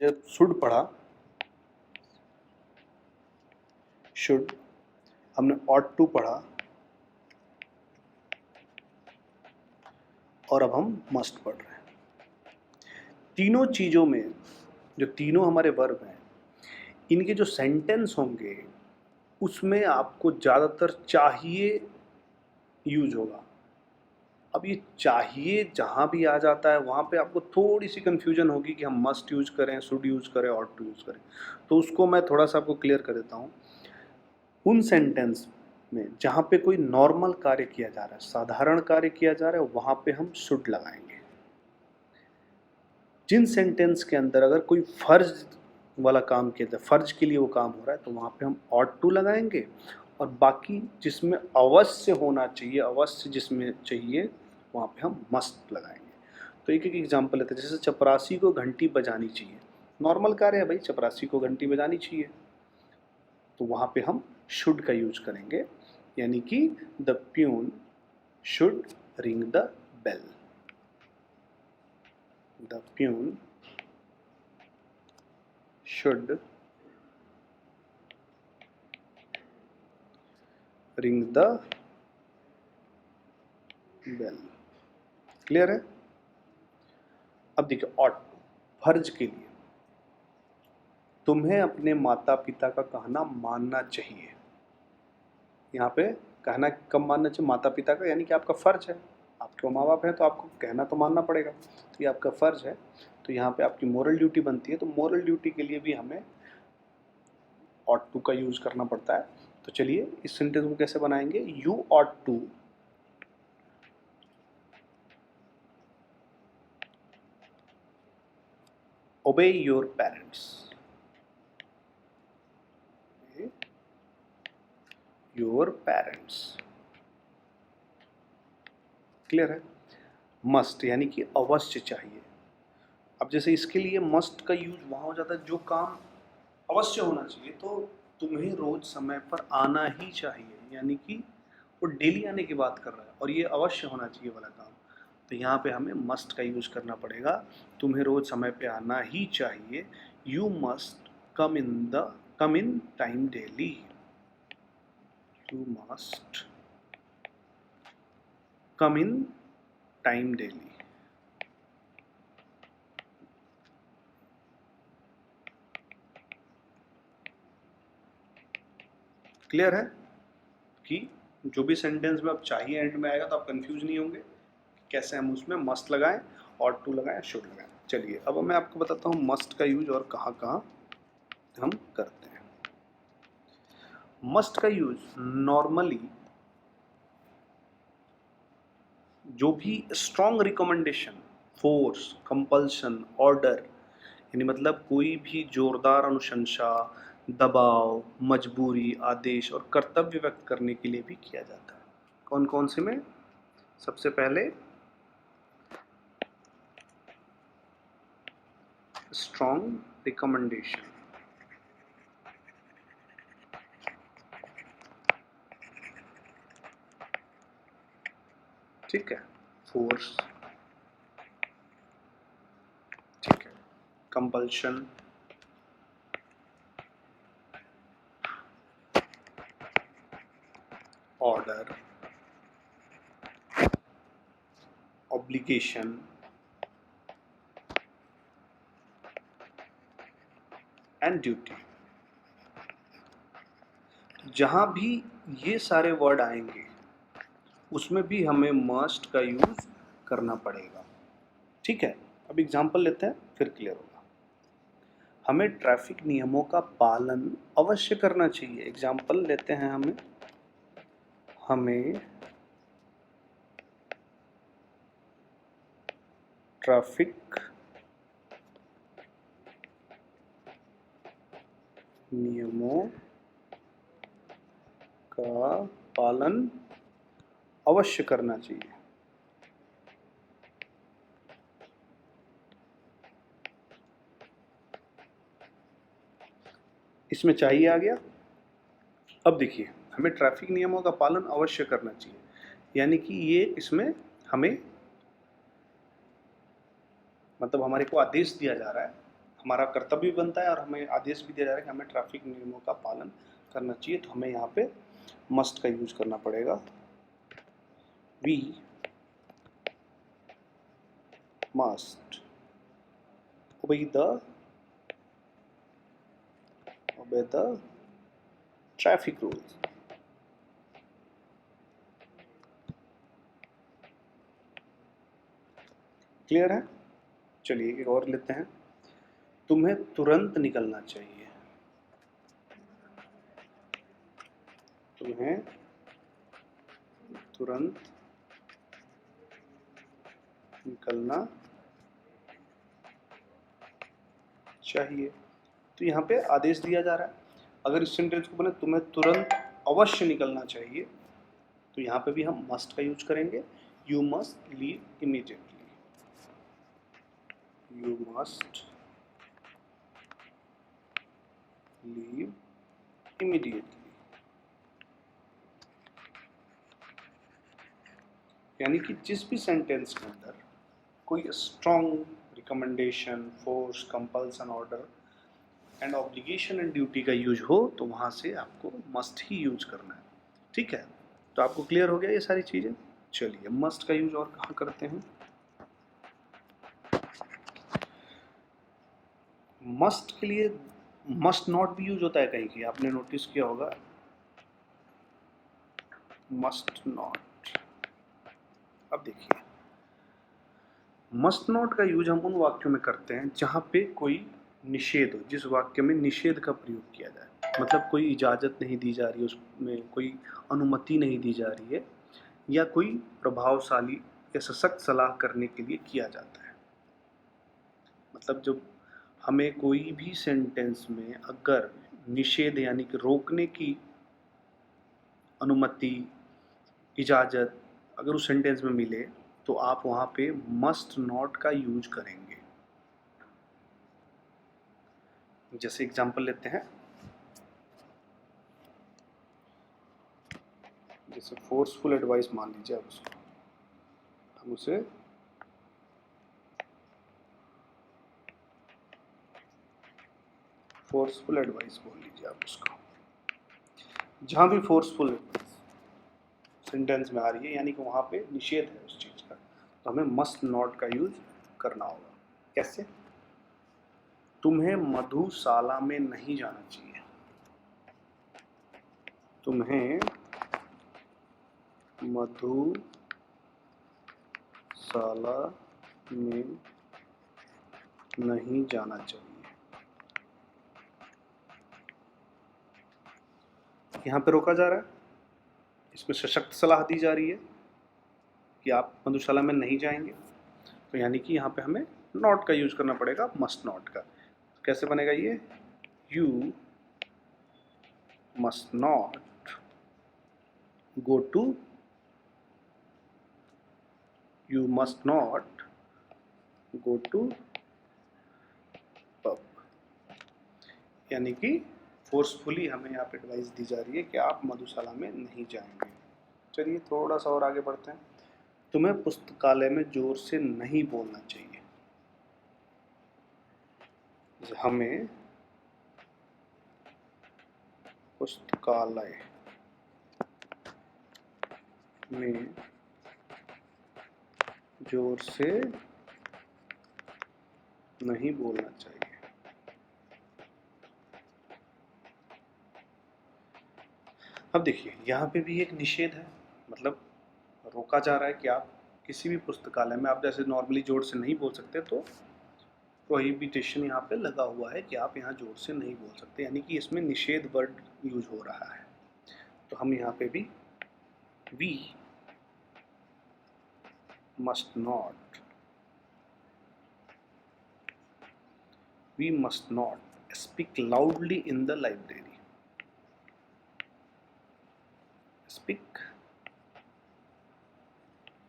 जब शुड पढ़ा, शुड, हमने ऑट टू पढ़ा और अब हम मस्ट पढ़ रहे हैं। तीनों चीज़ों में जो तीनों हमारे वर्ब हैं, इनके जो सेंटेंस होंगे उसमें आपको ज़्यादातर चाहिए यूज होगा। अब ये चाहिए जहाँ भी आ जाता है वहाँ पे आपको थोड़ी सी कन्फ्यूजन होगी कि हम मस्ट यूज करें, शुड यूज करें, ऑट टू यूज करें। तो उसको मैं थोड़ा सा आपको क्लियर कर देता हूँ। उन सेंटेंस में जहाँ पे कोई नॉर्मल कार्य किया जा रहा है, साधारण कार्य किया जा रहा है, वहाँ पे हम शुड लगाएंगे। जिन सेंटेंस के अंदर अगर कोई फर्ज वाला काम किया जाए, फर्ज के लिए वो काम हो रहा है, तो वहाँ पे हम ऑट टू लगाएंगे। और बाकी जिसमें अवश्य होना चाहिए, अवश्य जिसमें चाहिए, वहाँ पे हम मस्ट लगाएंगे। तो एक एक एग्जांपल लेते हैं। जैसे चपरासी को घंटी बजानी चाहिए, नॉर्मल कार्य है भाई, चपरासी को घंटी बजानी चाहिए, तो वहाँ पे हम शुड का यूज करेंगे, यानी कि the peon should ring the bell. The peon should ring the bell. Clear है? अब देखिए ऑट, फर्ज के लिए तुम्हें अपने माता पिता का कहना मानना चाहिए। यहाँ पे कहना कब मानना चाहिए? माता पिता का, यानी कि आपका फर्ज है, आपके माँ बाप हैं तो आपको कहना तो मानना पड़ेगा, तो ये आपका फर्ज है। तो यहाँ पे आपकी मोरल ड्यूटी बनती है, तो मोरल ड्यूटी के लिए भी हमें ऑट टू का यूज करना पड़ता है। तो चलिए इस सेंटेंस को कैसे बनाएंगे। You ought to obey your parents. Your parents. Clear है? मस्ट यानी कि अवश्य चाहिए। अब जैसे इसके लिए मस्ट का यूज वहाँ हो जाता है जो काम अवश्य होना चाहिए, तो तुम्हें रोज समय पर आना ही चाहिए, यानी कि वो डेली आने की बात कर रहा है और ये अवश्य होना चाहिए वाला काम। तो यहाँ पे हमें मस्ट का यूज करना पड़ेगा। तुम्हें रोज समय पे आना ही चाहिए। You must come in time daily. You must come in time daily. Clear है कि जो भी सेंटेंस में अब चाहिए एंड में आएगा तो आप कंफ्यूज नहीं होंगे कैसे हम उसमें मस्ट लगाएं, और टू लगाएं, शुड लगाएं। चलिए अब मैं आपको बताता हूँ मस्ट का यूज और कहाँ कहाँ हम करते हैं। मस्ट का यूज नॉर्मली जो भी strong recommendation, force, compulsion, order, यानी मतलब कोई भी जोरदार अनुशंसा, दबाव, मजबूरी, आदेश और कर्तव्य व्यक्त करने के लिए भी किया जाता है। कौन कौन से में? सबसे पहले स्ट्रॉन्ग रिकमेंडेशन, ठीक है, फोर्स, ठीक है, compulsion, order, obligation, and duty. जहां भी ये सारे वर्ड आएंगे उसमें भी हमें मस्ट का यूज करना पड़ेगा। ठीक है, अब एग्जांपल लेते हैं फिर क्लियर होगा। हमें ट्रैफिक नियमों का पालन अवश्य करना चाहिए। एग्जांपल लेते हैं, हमें ट्रैफिक नियमों का पालन अवश्य करना चाहिए। इसमें चाहिए आ गया। अब देखिए, हमें ट्रैफिक नियमों का पालन अवश्य करना चाहिए, यानी कि ये इसमें हमें मतलब हमारे को आदेश दिया जा रहा है हमारा कर्तव्य बनता है और हमें आदेश भी दिया जा रहा है कि हमें ट्रैफिक नियमों का पालन करना चाहिए, तो हमें यहाँ पे मस्ट का यूज करना पड़ेगा। We must obey the traffic rules। Clear है? चलिए एक और लेते हैं। तुम्हें तुरंत निकलना चाहिए। तुम्हें तुरंत निकलना चाहिए, तो यहाँ पे आदेश दिया जा रहा है। अगर इस सेंटेंस को बोले तुम्हें तुरंत अवश्य निकलना चाहिए, तो यहाँ पे भी हम मस्ट का यूज करेंगे। You must leave immediately. You must leave immediately. यानी कि जिस भी सेंटेंस के अंदर कोई strong recommendation, force, compulsion, order and obligation and duty का यूज हो, तो वहां से आपको मस्ट ही यूज करना है। ठीक है, तो आपको क्लियर हो गया ये सारी चीजें। चलिए मस्ट का यूज और कहाँ करते हैं। मस्ट के लिए मस्ट नॉट भी यूज होता है कहीं की, आपने नोटिस किया होगा। Must not. अब देखिए, मस्ट नॉट का यूज हम उन वाक्यों में करते हैं जहां पे कोई निषेध हो, जिस वाक्य में निषेध का प्रयोग किया जाए, मतलब कोई इजाज़त नहीं दी जा रही है, उसमें कोई अनुमति नहीं दी जा रही है, या कोई प्रभावशाली या सशक्त सलाह करने के लिए किया जाता है। मतलब जब हमें कोई भी सेंटेंस में अगर निषेध यानी कि रोकने की अनुमति, इजाज़त अगर उस सेंटेंस में मिले, तो आप वहां पे मस्ट नॉट का यूज करेंगे। जैसे एग्जांपल लेते हैं, जैसे फोर्सफुल एडवाइस मान लीजिए आप उसको, हम उसे फोर्सफुल एडवाइस बोल लीजिए आप उसको। जहां भी फोर्सफुल सेंटेंस में आ रही है यानी कि वहां पे निषेध है उस चीज का, तो हमें मस्ट नॉट का यूज करना होगा। कैसे? तुम्हें मधुशाला में नहीं जाना चाहिए। तुम्हें मधुशाला में नहीं जाना चाहिए। यहाँ पे रोका जा रहा है, इसमें सशक्त सलाह दी जा रही है कि आप मधुशाला में नहीं जाएंगे, तो यानी कि यहाँ पे हमें नॉट का यूज करना पड़ेगा, मस्ट नॉट का। कैसे बनेगा ये? You must not go to, you must not go to pub. यानी कि फोर्सफुली हमें यहाँ पे एडवाइस दी जा रही है कि आप मधुशाला में नहीं जाएंगे। चलिए थोड़ा सा और आगे बढ़ते हैं। तुम्हें पुस्तकालय में जोर से नहीं बोलना चाहिए। हमें पुस्तकालय में जोर से नहीं बोलना चाहिए। अब देखिए यहाँ पे भी एक निषेध है, मतलब रोका जा रहा है कि आप किसी भी पुस्तकालय में, आप जैसे नॉर्मली जोर से नहीं बोल सकते, तो प्रोहिबिटेशन यहाँ पे लगा हुआ है कि आप यहाँ जोर से नहीं बोल सकते, यानी कि इसमें निषेध वर्ड यूज हो रहा है। तो हम यहाँ पे भी we must not speak loudly in the library. Speak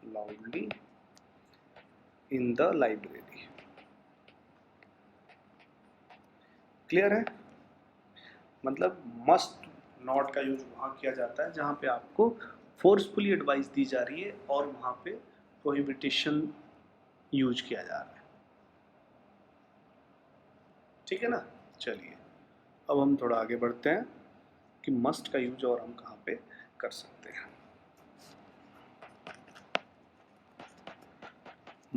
loudly in the library. Clear है? मतलब मस्ट नॉट का यूज वहाँ किया जाता है जहाँ पे आपको फोर्सफुली एडवाइस दी जा रही है और वहाँ पे प्रोहिबिटेशन यूज किया जा रहा है। ठीक है ना। चलिए अब हम थोड़ा आगे बढ़ते हैं कि मस्ट का यूज और हम कहाँ पे कर सकते हैं।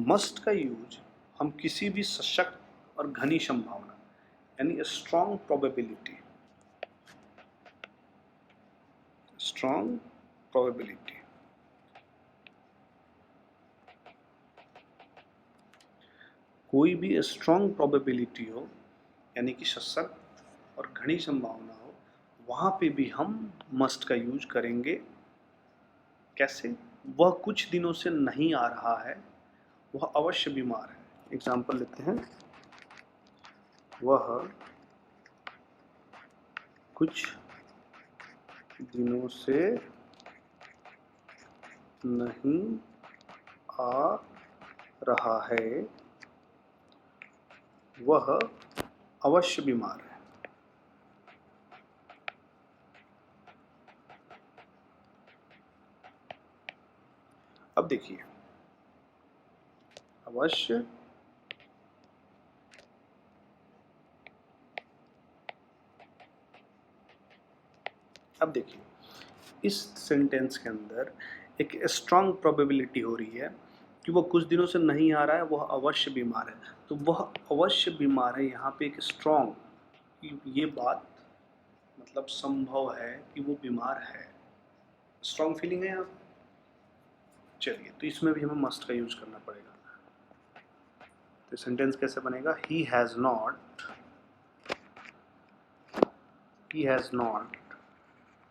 मस्ट का यूज हम किसी भी सशक्त और घनी संभावना यानी स्ट्रॉन्ग प्रोबेबिलिटी कोई भी स्ट्रॉन्ग प्रोबेबिलिटी हो यानी कि सशक्त और घनी संभावना हो, वहां पे भी हम मस्ट का यूज करेंगे। कैसे? वह कुछ दिनों से नहीं आ रहा है, वह अवश्य बीमार है। एग्जाम्पल लेते हैं, वह कुछ दिनों से नहीं आ रहा है, वह अवश्य बीमार है। अब देखिए, अवश्य अब देखिए इस सेंटेंस के अंदर एक स्ट्रांग प्रोबेबिलिटी हो रही है कि वह कुछ दिनों से नहीं आ रहा है, वह अवश्य बीमार है। तो वह अवश्य बीमार है, यहाँ पे एक स्ट्रांग, ये बात मतलब संभव है कि वो बीमार है, स्ट्रांग फीलिंग है यहाँ। चलिए तो इसमें भी हमें मस्ट का यूज करना पड़ेगा। तो सेंटेंस कैसे बनेगा? He has not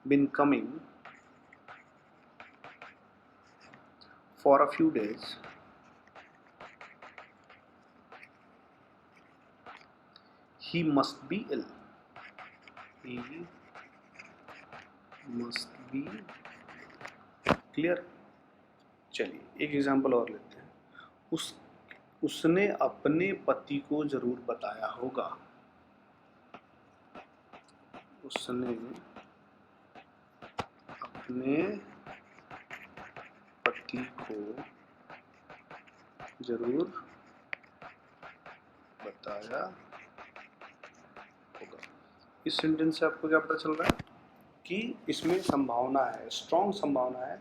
been coming for a few days. He must be ill. He must be clear. चलिए एक एग्जांपल और लेते हैं। उसने अपने पति को जरूर बताया होगा। उसने अपने पति को जरूर बताया होगा। इस सेंटेंस से आपको क्या पता चल रहा है कि इसमें संभावना है, स्ट्रॉन्ग संभावना है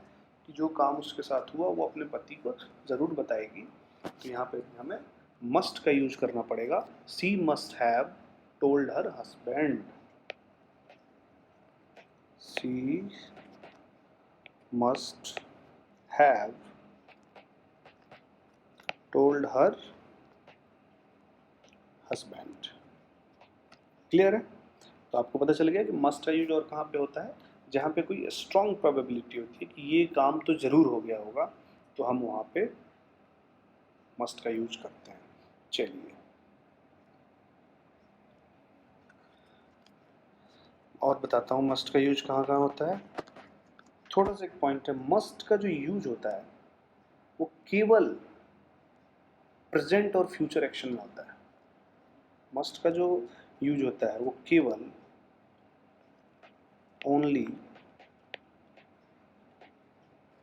कि जो काम उसके साथ हुआ वो अपने पति को जरूर बताएगी। तो यहाँ पे हमें मस्ट का यूज करना पड़ेगा। She must have told her husband. She must have told her husband. Clear है? तो आपको पता चल गया कि मस्ट का यूज और कहाँ पे होता है, जहाँ पे कोई स्ट्रॉन्ग प्रोबेबिलिटी होती है कि ये काम तो जरूर हो गया होगा, तो हम वहाँ पे मस्ट का यूज करते हैं। चलिए और बताता हूँ मस्ट का यूज कहाँ कहाँ होता है। थोड़ा सा एक पॉइंट है, मस्ट का जो यूज होता है वो केवल प्रेजेंट और फ्यूचर एक्शन में होता है। मस्ट का जो यूज होता है वो केवल only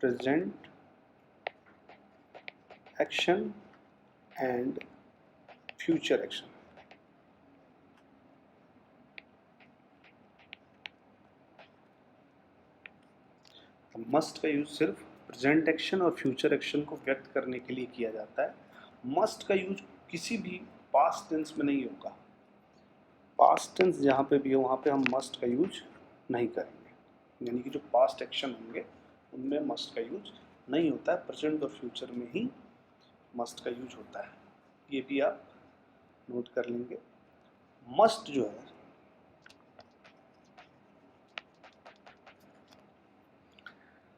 present action and future action. Must का यूज सिर्फ प्रेजेंट एक्शन और फ्यूचर एक्शन को व्यक्त करने के लिए किया जाता है। मस्ट का यूज किसी भी पास्ट टेंस में नहीं होगा। पास्ट टेंस जहाँ पे भी हो वहाँ पे हम मस्ट का यूज नहीं करेंगे, यानी कि जो पास्ट एक्शन होंगे उनमें मस्ट का यूज नहीं होता है। प्रेजेंट और फ्यूचर में ही मस्ट का यूज होता है, ये भी आप नोट कर लेंगे। मस्ट जो है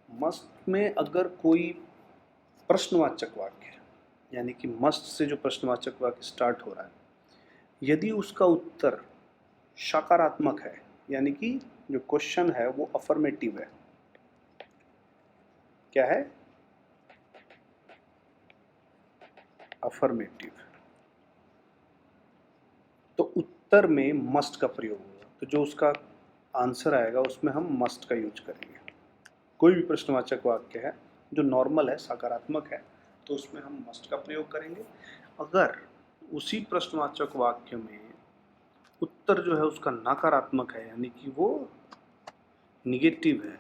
मस्ट में अगर कोई प्रश्नवाचक वाक्य यानी कि मस्ट से जो प्रश्नवाचक वाक्य स्टार्ट हो रहा है, यदि उसका उत्तर सकारात्मक है यानी कि जो क्वेश्चन है वो अफर्मेटिव है, क्या है? अफर्मेटिव, तो उत्तर में मस्ट का प्रयोग होगा। तो जो उसका आंसर आएगा उसमें हम मस्ट का यूज करेंगे। कोई भी प्रश्नवाचक वाक्य है जो नॉर्मल है, सकारात्मक है, तो उसमें हम मस्ट का प्रयोग करेंगे। अगर उसी प्रश्नवाचक वाक्य में उत्तर जो है उसका नकारात्मक है, यानी कि वो निगेटिव है,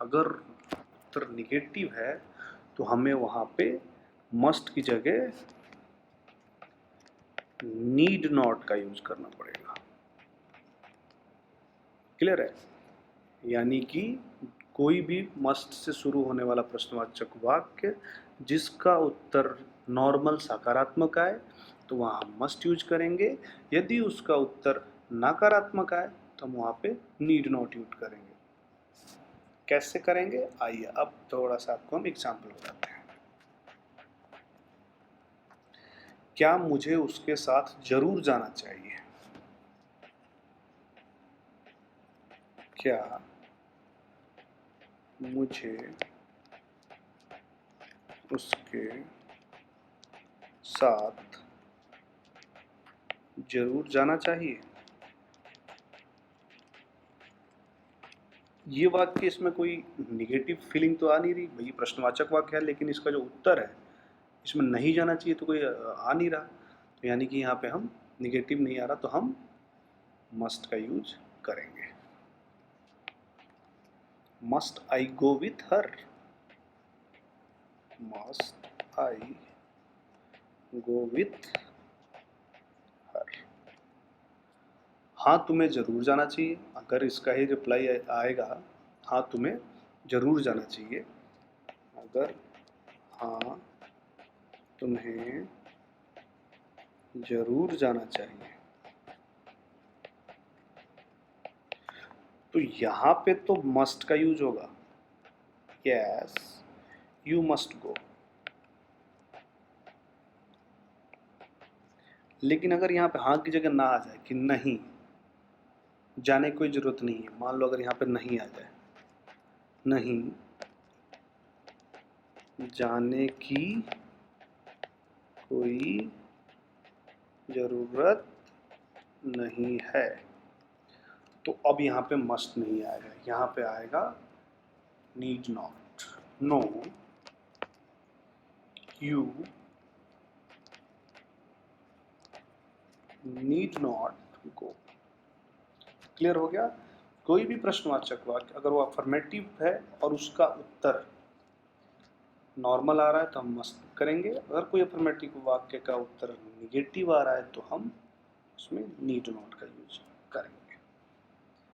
अगर उत्तर निगेटिव है तो हमें वहां पे मस्ट की जगह नीड नॉट का यूज करना पड़ेगा। क्लियर है? यानी कि कोई भी मस्ट से शुरू होने वाला प्रश्नवाचक वाक्य जिसका उत्तर नॉर्मल सकारात्मक आए तो वहाँ हम मस्ट यूज करेंगे, यदि उसका उत्तर नकारात्मक आए तो हम वहाँ पे नीड नॉट यूज करेंगे। कैसे करेंगे, आइए अब थोड़ा सा आपको हम एग्जाम्पल बताते हैं। क्या मुझे उसके साथ जरूर जाना चाहिए? क्या मुझे उसके साथ जरूर जाना चाहिए? ये वाक्य, इसमें कोई निगेटिव फीलिंग तो आ नहीं रही, भाई प्रश्नवाचक वाक्य है, लेकिन इसका जो उत्तर है इसमें नहीं जाना चाहिए तो कोई आ नहीं रहा, तो यानी कि यहाँ पे हम निगेटिव नहीं आ रहा तो हम मस्ट का यूज करेंगे। Must I go with her? Must I go with her? हाँ तुम्हें जरूर जाना चाहिए, अगर इसका ही रिप्लाई आएगा हाँ तुम्हें जरूर जाना चाहिए, अगर हाँ तुम्हें जरूर जाना चाहिए, तो यहाँ पे तो मस्ट का यूज होगा, यस यू मस्ट गो। लेकिन अगर यहाँ पे हाँ की जगह ना आ जाए कि नहीं जाने की कोई जरूरत नहीं है, मान लो अगर यहाँ पे नहीं आ जाए, नहीं जाने की कोई जरूरत नहीं है, तो अब यहाँ पे मस्ट नहीं आएगा, यहाँ पे आएगा need not. No you need not go. Clear हो गया? कोई भी प्रश्नवाचक वाक्य अगर वो अफर्मेटिव है और उसका उत्तर नॉर्मल आ रहा है तो हम मस्ट करेंगे, अगर कोई अफर्मेटिव वाक्य का उत्तर निगेटिव आ रहा है तो हम उसमें नीड नॉट का यूज